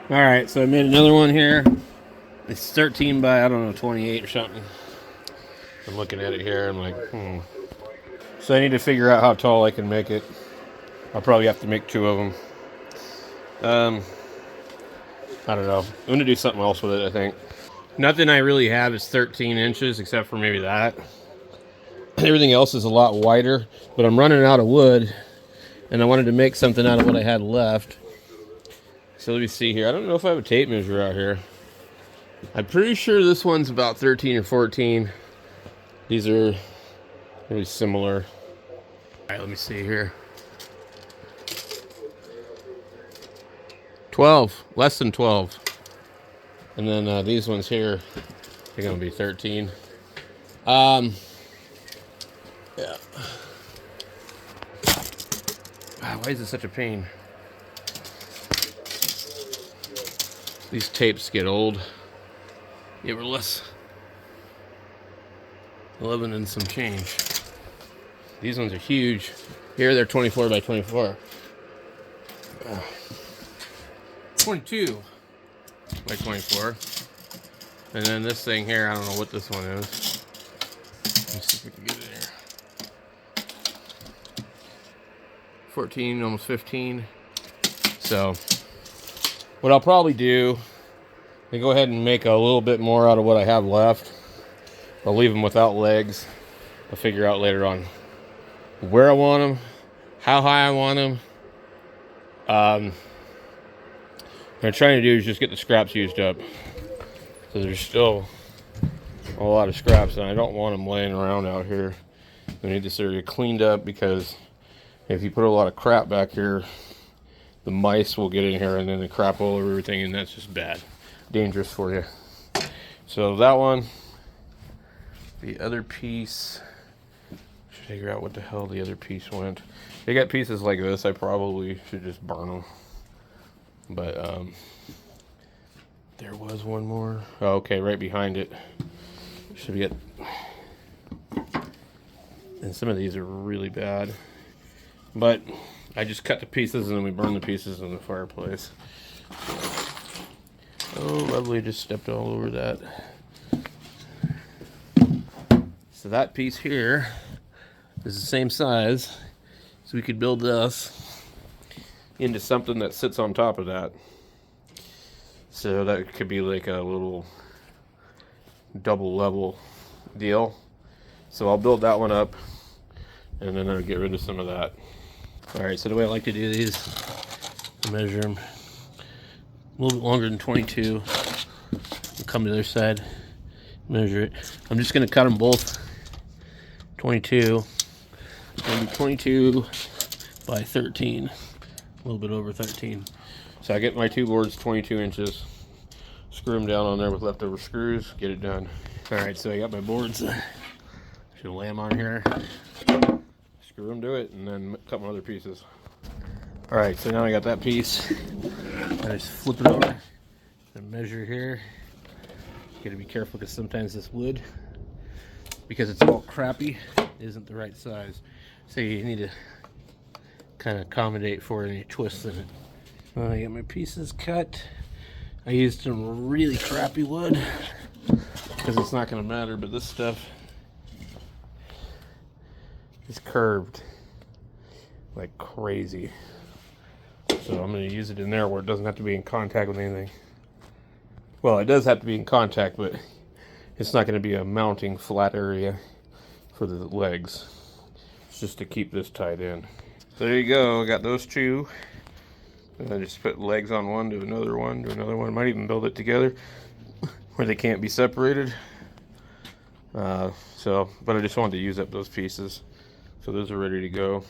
All right, so I made another one here. It's 13 by, I don't know, 28 or something. I'm looking at it here. I'm like, So I need to figure out how tall I can make it. I'll probably have to make two of them. I don't know. I'm going to do something else with it, I think. Nothing I really have is 13 inches except for maybe that. Everything else is a lot wider, but I'm running out of wood, and I wanted to make something out of what I had left. So let me see here. I don't know if I have a tape measure out here. I'm pretty sure this one's about 13 or 14. These are really similar. All right, let me see here. 12, less than 12. And then these ones here, they're gonna be 13. Yeah. Wow, why is it such a pain? These tapes get old. They were less 11 and some change. These ones are huge. Here they're 24 by 24. 22 by 24. And then this thing here, I don't know what this one is. Let's see if we can get it here. 14, almost 15. So what I'll probably do is go ahead and make a little bit more out of what I have left. I'll leave them without legs. I'll figure out later on where I want them, how high I want them. What I'm trying to do is just get the scraps used up. So there's still a lot of scraps, and I don't want them laying around out here. I need this area cleaned up, because if you put a lot of crap back here, the mice will get in here and then they crap all over everything, and that's just bad. Dangerous for you. So that one, the other piece, should figure out what the hell the other piece went. They got pieces like this, I probably should just burn them. But there was one more. Oh, okay, right behind it. Should we get? And some of these are really bad. But I just cut the pieces and then we burn the pieces in the fireplace. Oh, lovely, just stepped all over that. So that piece here is the same size. So we could build this into something that sits on top of that. So that could be like a little double level deal. So I'll build that one up, and then I'll get rid of some of that. Alright, so the way I like to do these, I measure them a little bit longer than 22. I'll come to the other side, measure it. I'm just going to cut them both 22. Maybe 22 by 13. A little bit over 13. So I get my two boards 22 inches, screw them down on there with leftover screws, get it done. Alright, so I got my boards. Should lay them on here, screw them to it, and then cut my other pieces. Alright, so now I got that piece. I just flip it over and measure here. You gotta be careful, because sometimes this wood, because it's all crappy, isn't the right size. So you need to kind of accommodate for any twists in it. I got my pieces cut. I used some really crappy wood because it's not going to matter, but this stuff is curved like crazy. So I'm going to use it in there where it doesn't have to be in contact with anything. Well, it does have to be in contact, but it's not going to be a mounting flat area for the legs. It's just to keep this tied in. So there you go, I got those two. And I just put legs on one to another one to another one. Might even build it together where they can't be separated. But I just wanted to use up those pieces. So those are ready to go.